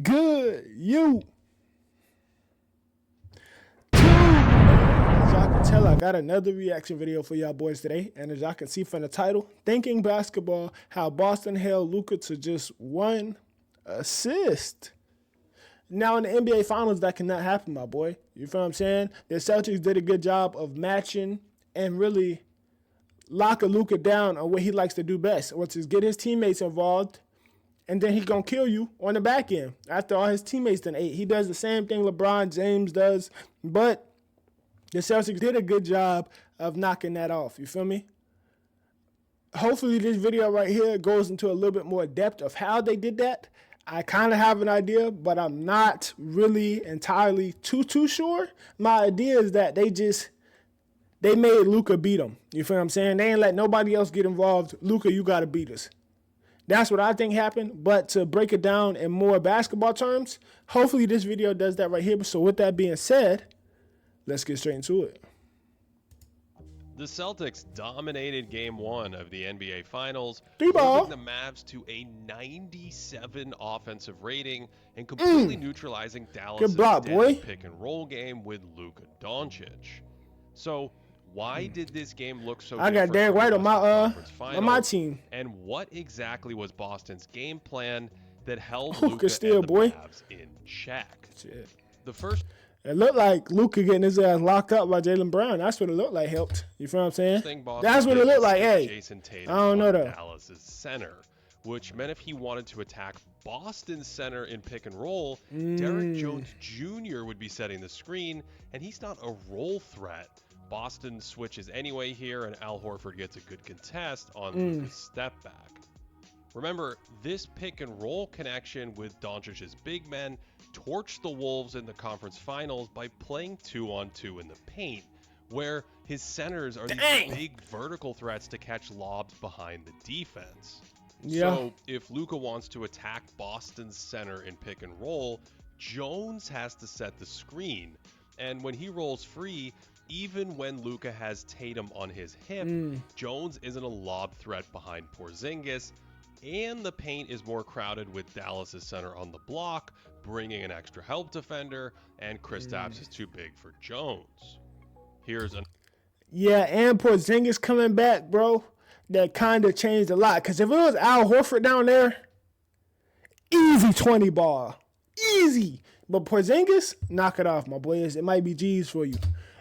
Good. You. Two. As y'all can tell, I got another reaction video for y'all boys today. And as y'all can see from the title, Thinking Basketball, how Boston held Luka to just 1 assist. Now in the NBA Finals, that cannot happen, my boy. You feel what I'm saying? The Celtics did a good job of matching and really locking Luka down on what he likes to do best, which is get his teammates involved, and then he's going to kill you on the back end after all his teammates done ate. He does the same thing LeBron James does, but the Celtics did a good job of knocking that off. You feel me? Hopefully this video right here goes into a little bit more depth of how they did that. I kind of have an idea, but I'm not really entirely too sure. My idea is that they made Luka beat them. You feel what I'm saying? They ain't let nobody else get involved. Luka, you got to beat us. That's what I think happened. But to break it down in more basketball terms, hopefully this video does that right here. So with that being said, let's get straight into it. The Celtics dominated Game 1 of the NBA Finals, Three-ball. holding the Mavs to a 97 offensive rating and completely neutralizing Dallas' pick-and-roll game with Luka Doncic. So, why did this game look so different? I got Derek White on my team. And what exactly was Boston's game plan that held Luka Luka still, and the Mavs in check? Shit. The first... It looked like Luka getting his ass locked up by Jaylen Brown. That's what it looked like helped. You feel what I'm saying? That's what it looked like. Hey, Jason Tatum, I don't know though. Dallas's center, which meant if he wanted to attack Boston's center in pick and roll, Derrick Jones Jr. would be setting the screen, and he's not a roll threat. Boston switches anyway here, and Al Horford gets a good contest on Luka's step back. Remember, this pick and roll connection with Doncic's big men torched the Wolves in the conference finals by playing 2-on-2 in the paint, where his centers are these big vertical threats to catch lobs behind the defense. Yeah. So if Luka wants to attack Boston's center in pick and roll, Jones has to set the screen. And when he rolls free, even when Luka has Tatum on his hip, Jones isn't a lob threat behind Porzingis, and the paint is more crowded with Dallas' center on the block, bringing an extra help defender, and Kristaps is too big for Jones. Yeah, and Porzingis coming back, bro. That kind of changed a lot. Because if it was Al Horford down there, easy 20 ball. Easy. But Porzingis, knock it off, my boys. It might be G's for you.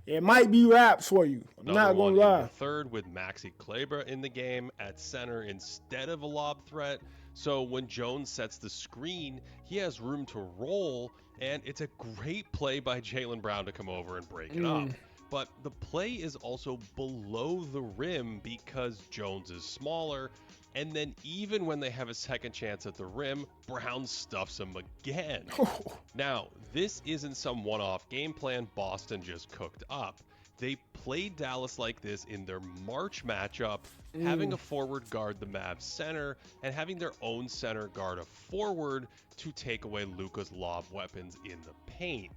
It might be raps for you. I'm not going to lie. Third with Maxi Kleber in the game at center instead of a lob threat. So when Jones sets the screen, he has room to roll, and it's a great play by Jaylen Brown to come over and break it up. But the play is also below the rim because Jones is smaller, and then even when they have a second chance at the rim, Brown stuffs him again. Now, this isn't some one-off game plan Boston just cooked up. They played Dallas like this in their March matchup, having a forward guard the Mavs center and having their own center guard a forward to take away Luka's lob weapons in the paint.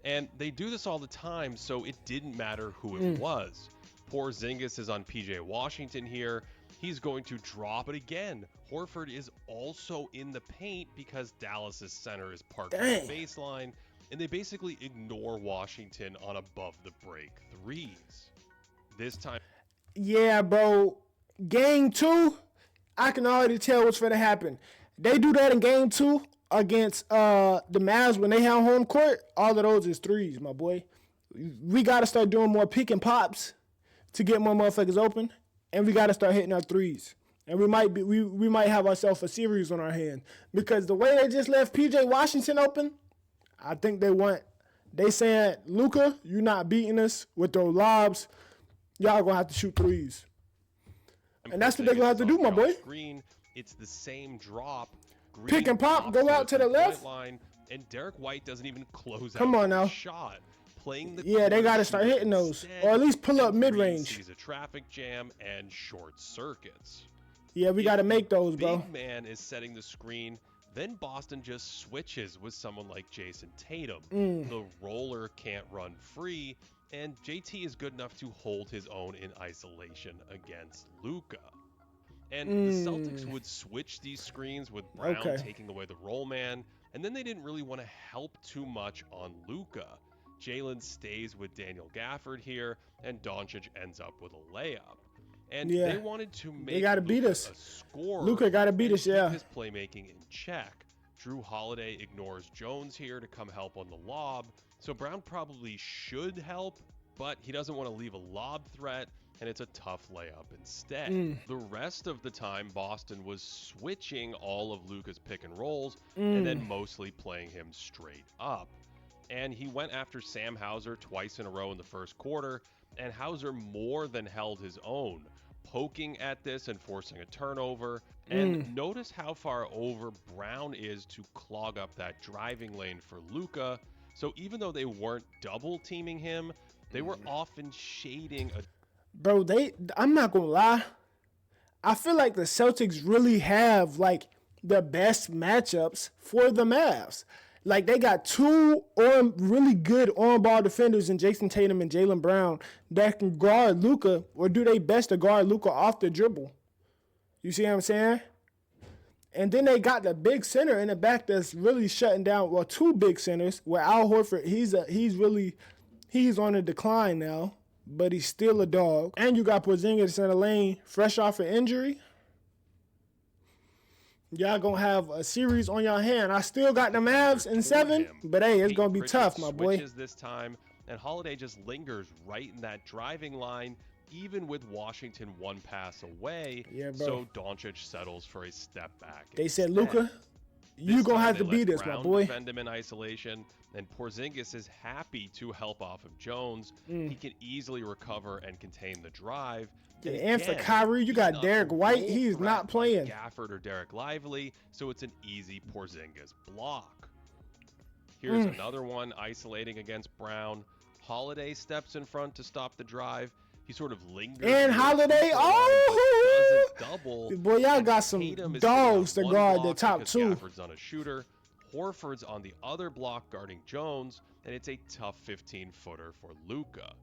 And they do this all the time, so it didn't matter who it was. Porzingis is on PJ Washington here. He's going to drop it again. Horford is also in the paint because Dallas's center is parked on the baseline, and they basically ignore Washington on above the break threes. This time, yeah, bro. Game 2, I can already tell what's going to happen. They do that in game 2 against the Mavs when they have home court. All of those is threes, my boy. We got to start doing more pick and pops to get more motherfuckers open, and we got to start hitting our threes. And we might have ourselves a series on our hand because the way they just left PJ Washington open, I think they saying, Luka, you're not beating us with those lobs. Y'all gonna have to shoot threes. And that's what they're gonna have to do, my boy. Green, it's the same drop. Green pick and pop, go out to the left. Line, and Derek White doesn't even close Come out on now. Shot. Playing the yeah, they gotta start hitting those. Or at least pull up mid-range. Sees a traffic jam and short circuits. Yeah, we gotta make those, bro. Big man is setting the screen. Then Boston just switches with someone like Jason Tatum. The roller can't run free, and JT is good enough to hold his own in isolation against Luka. And the Celtics would switch these screens with Brown taking away the roll man, And then they didn't really want to help too much on Luka. Jalen stays with Daniel Gafford here, and Doncic ends up with a layup. And Yeah. they wanted to They make gotta beat Luka us. a scorer. Luka gotta beat and us, keep yeah. his playmaking in check. Jrue Holiday ignores Jones here to come help on the lob, so Brown probably should help, but he doesn't want to leave a lob threat, and it's a tough layup instead. The rest of the time, Boston was switching all of Luka's pick and rolls, and then mostly playing him straight up. And he went after Sam Hauser twice in a row in the first quarter, and Hauser more than held his own, poking at this and forcing a turnover. And notice how far over Brown is to clog up that driving lane for Luka. So even though they weren't double teaming him, they were often shading a Bro, I'm not gonna lie. I feel like the Celtics really have like the best matchups for the Mavs. Like they got two really good on-ball defenders in Jason Tatum and Jaylen Brown that can guard Luka or do their best to guard Luka off the dribble. You see what I'm saying? And then they got the big center in the back that's really shutting down. Well, two big centers. Where Al Horford, he's on a decline now, but he's still a dog. And you got Porzingis in the lane, fresh off an injury. Y'all gonna have a series on your hand. I still got the Mavs in 7, but hey, it's gonna be tough, my boy. This time, and Holiday just lingers right in that driving line, even with Washington one pass away. Yeah, bro. So Doncic settles for a step back. They said, instead. Luka, you gonna have to They beat let this, my Brown boy. Defend him in isolation, and Porzingis is happy to help off of Jones. He can easily recover and contain the drive. Yeah, and for Kyrie, you got Derek White. He's not playing. Gafford or Derek Lively, so it's an easy Porzingis block. Here's another one isolating against Brown. Holiday steps in front to stop the drive. He sort of lingers. And Holiday, doesn't double. Boy, y'all got some Tatum is dogs to sitting on one guard the block top because two. Gafford's on a shooter. Horford's on the other block guarding Jones, and it's a tough 15-footer for Luka.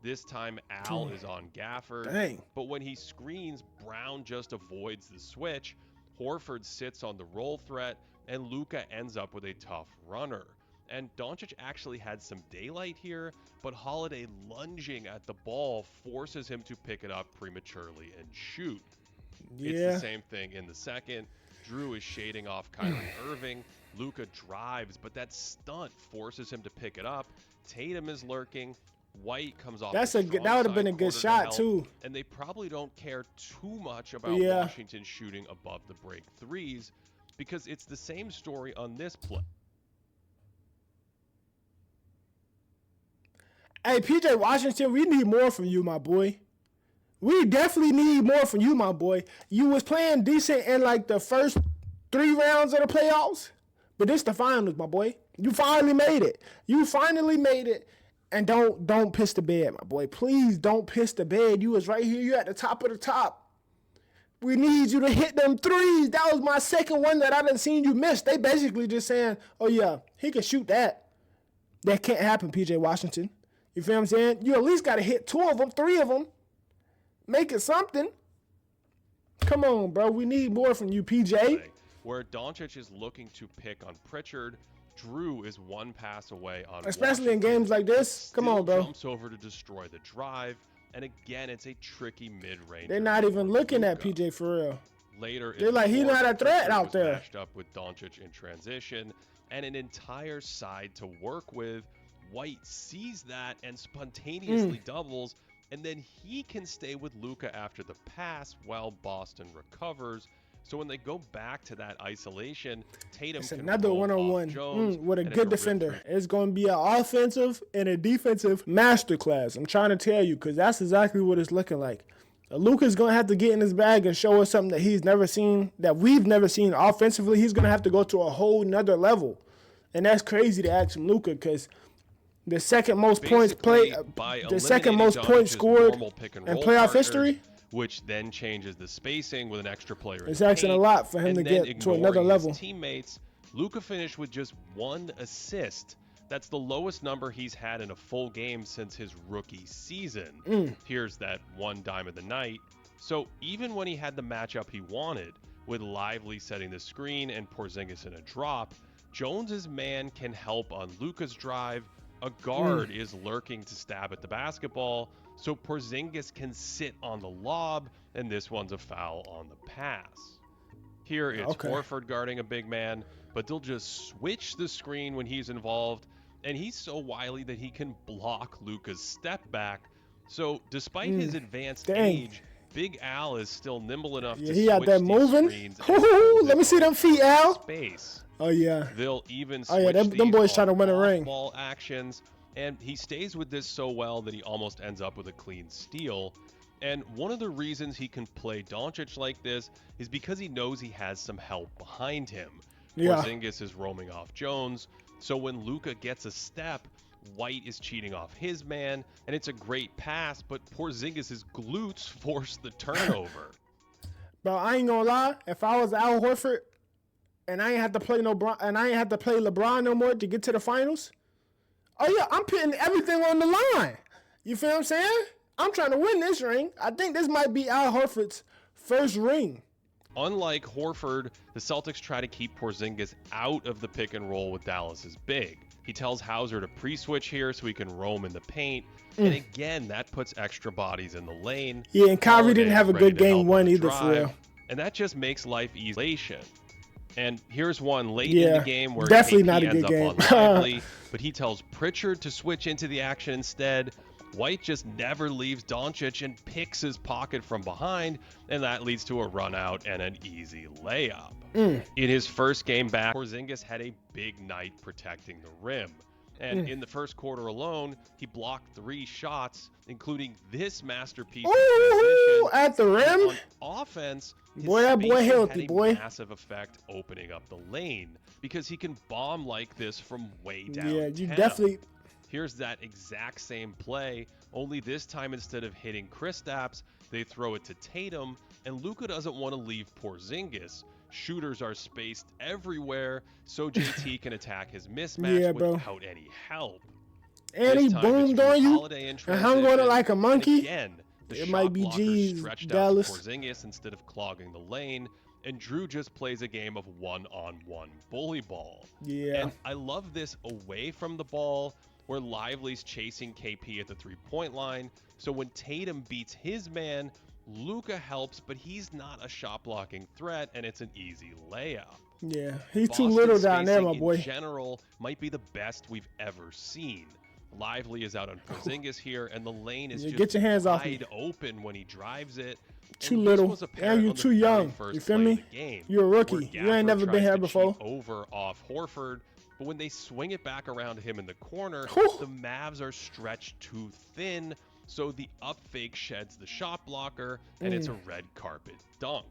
This time, Al is on Gafford, Dang. but when he screens, Brown just avoids the switch. Horford sits on the roll threat, and Luka ends up with a tough runner. And Doncic actually had some daylight here, but Holiday lunging at the ball forces him to pick it up prematurely and shoot. It's the same thing in the second. Jrue is shading off Kyrie Irving. Luka drives, but that stunt forces him to pick it up. Tatum is lurking. White comes off. That would have been a good shot too. And they probably don't care too much about Washington shooting above the break threes, because it's the same story on this play. Hey, PJ Washington, we need more from you, my boy. We definitely need more from you, my boy. You was playing decent in like the first 3 rounds of the playoffs, but this the finals, my boy. You finally made it. And don't piss the bed, my boy. Please don't piss the bed. You was right here. You at the top of the top. We need you to hit them threes. That was my second one that I done seen you miss. They basically just saying, oh yeah, he can shoot that. That can't happen, PJ Washington. You feel what I'm saying? You at least got to hit 2 of them, 3 of them. Make it something. Come on, bro. We need more from you, PJ. Where Doncic is looking to pick on Pritchard, Jrue is one pass away on Especially Washington. in games like this. Come on, bro. Jumps over to destroy the drive, and again, it's a tricky mid-range. They're not even looking at PJ for real. Later, they're like, he's not a threat out there. Matched up with Doncic in transition, and an entire side to work with. White sees that and spontaneously doubles, and then he can stay with Luka after the pass while Boston recovers. So when they go back to that isolation, Tatum it's can another roll one-on-one off Jones, with a and good defender. It's going to be an offensive and a defensive masterclass. I'm trying to tell you, because that's exactly what it's looking like. Luka's going to have to get in his bag and show us something that he's never seen, that we've never seen offensively. He's going to have to go to a whole nother level. And that's crazy to ask him, Luka, because the second most points played, the second most points scored in playoff history, which then changes the spacing with an extra player. It's asking a lot for him to get to another level. Teammates, Luka finished with just 1 assist. That's the lowest number he's had in a full game since his rookie season. Here's that one dime of the night. So even when he had the matchup he wanted, with Lively setting the screen and Porzingis in a drop, Jones's man can help on Luka's drive. A guard is lurking to stab at the basketball, so Porzingis can sit on the lob, and this one's a foul on the pass. Here it's Horford guarding a big man, but they'll just switch the screen when he's involved, and he's so wily that he can block Luka's step back. So despite his advanced age, Big Al is still nimble enough to he got switch that these moving. screens. Let me see them feet, Al. Space. Oh yeah. They'll even switch them boys trying to win a ring. Ball actions, and he stays with this so well that he almost ends up with a clean steal. And one of the reasons he can play Doncic like this is because he knows he has some help behind him. Porzingis is roaming off Jones, so when Luka gets a step, White is cheating off his man, and it's a great pass, but Porzingis' glutes force the turnover. Bro, I ain't gonna lie. If I was Al Horford and I ain't had to play LeBron no more to get to the finals, oh yeah, I'm putting everything on the line. You feel what I'm saying? I'm trying to win this ring. I think this might be Al Horford's first ring. Unlike Horford, the Celtics try to keep Porzingis out of the pick and roll with Dallas's big. He tells Hauser to pre-switch here so he can roam in the paint. And again, that puts extra bodies in the lane. Yeah, and Kyrie didn't have a good game one either for real. And that just makes life easy. And here's one late in the game where definitely KP not a ends good up game. on Lively, but he tells Pritchard to switch into the action instead. White just never leaves Doncic and picks his pocket from behind, and that leads to a run out and an easy layup. In his first game back, Porzingis had a big night protecting the rim. And in the first quarter alone, he blocked 3 shots, including this masterpiece at the rim. On offense, boy, that boy healthy, had a massive effect opening up the lane because he can bomb like this from way down. Yeah, you definitely. Here's that exact same play, only this time instead of hitting Kristaps, they throw it to Tatum, and Luka doesn't want to leave Porzingis. Shooters are spaced everywhere, so JT can attack his mismatch without any help. And he boomed on you and hung on it like a monkey. Again, it might be G's Dallas. Porzingis instead of clogging the lane, and Drew just plays a game of one-on-one bully ball. Yeah. And I love this away from the ball, where Lively's chasing KP at the three-point line. So when Tatum beats his man, Luka helps, but he's not a shot-blocking threat, and it's an easy layup. Yeah, he's too little down there, my boy. In general, might be the best we've ever seen. Lively is out on Porzingis here, and the lane is just get your hands wide open when he drives it. Too little, and you're too young. You feel me? You're a rookie. You ain't never been here before. Over off Horford. But when they swing it back around him in the corner, the Mavs are stretched too thin, so the up fake sheds the shot blocker, and it's a red carpet dunk.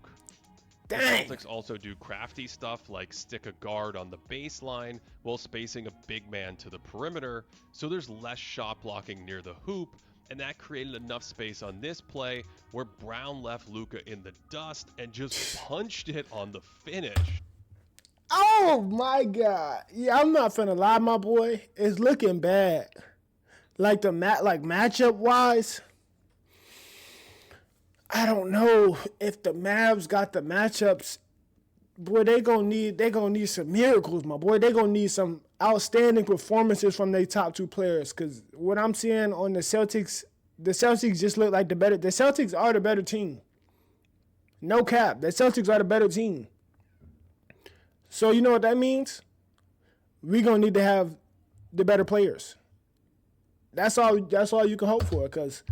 Dang. The Celtics also do crafty stuff like stick a guard on the baseline while spacing a big man to the perimeter, so there's less shot blocking near the hoop, and that created enough space on this play where Brown left Luka in the dust and just punched it on the finish. Oh my God! Yeah, I'm not finna lie, my boy. It's looking bad. Like matchup wise, I don't know if the Mavs got the matchups. Boy, they gonna need some miracles, my boy. They gonna need some outstanding performances from their top 2 players. Cause what I'm seeing on the Celtics just look like the Celtics are the better team. No cap, the Celtics are the better team. So you know what that means? We're gonna need to have the better players. That's all you can hope for, because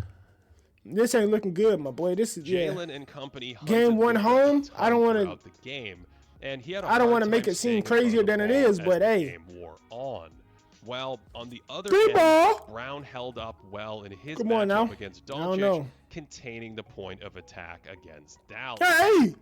this ain't looking good, my boy. This is Jalen and company. Game 1 home. I don't want to. The game, and he had I don't want to make it seem crazier than it is, but hey. Game wore on. While on the other end, Brown held up well in his matchup against Doncic, containing the point of attack against Dallas. Hey!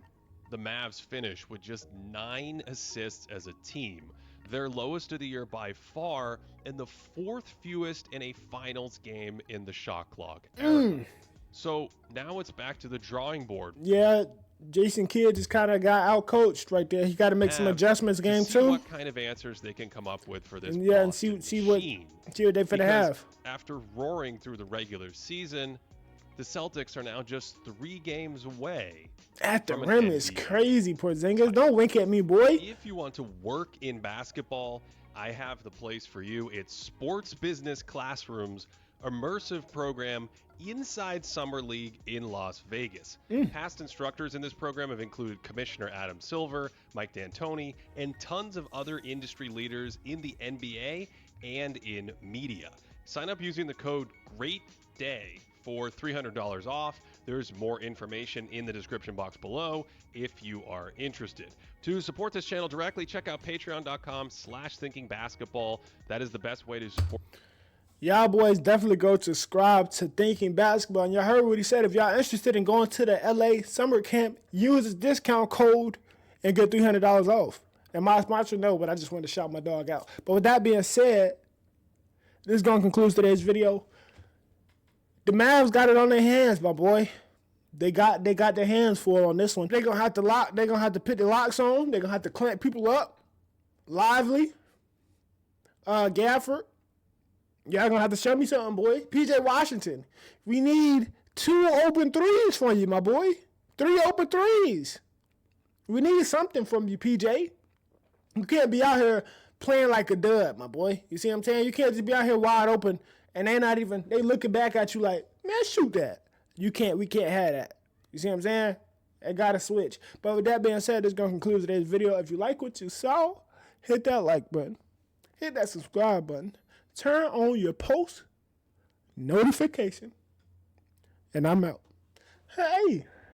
The Mavs finish with just 9 assists as a team, their lowest of the year by far, and the 4th fewest in a finals game in the shot clock era. So now it's back to the drawing board. Yeah, Jason Kidd just kind of got out-coached right there. He got to make some adjustments game 2. See what kind of answers they can come up with for this. And see what they finna have. After roaring through the regular season, the Celtics are now just 3 games away. At the from an rim is NBA crazy, Porzingis. Don't wink at me, boy. If you want to work in basketball, I have the place for you. It's Sports Business Classroom's immersive program inside Summer League in Las Vegas. Past instructors in this program have included Commissioner Adam Silver, Mike D'Antoni, and tons of other industry leaders in the NBA and in media. Sign up using the code GREATDAY for $300 off. There's more information in the description box below if you are interested. To support this channel directly, check out patreon.com/thinkingbasketball. That is the best way to support. Y'all boys definitely go to subscribe to Thinking Basketball. And y'all heard what he said. If y'all interested in going to the LA summer camp, use this discount code and get $300 off. And my sponsor know, but I just wanted to shout my dog out. But with that being said, this is going to conclude today's video. The Mavs got it on their hands, my boy. They got their hands full on this one. They're gonna have to lock. They're gonna have to put the locks on. They're gonna have to clamp people up. Lively, Gafford. Y'all gonna have to show me something, boy. PJ Washington. We need 2 open threes from you, my boy. 3 open threes. We need something from you, PJ. You can't be out here playing like a dud, my boy. You see what I'm saying? You can't just be out here wide open and they looking back at you like, man, shoot that. We can't have that. You see what I'm saying? It gotta switch. But with that being said, this is gonna conclude today's video. If you like what you saw, hit that like button. Hit that subscribe button. Turn on your post notification. And I'm out. Hey.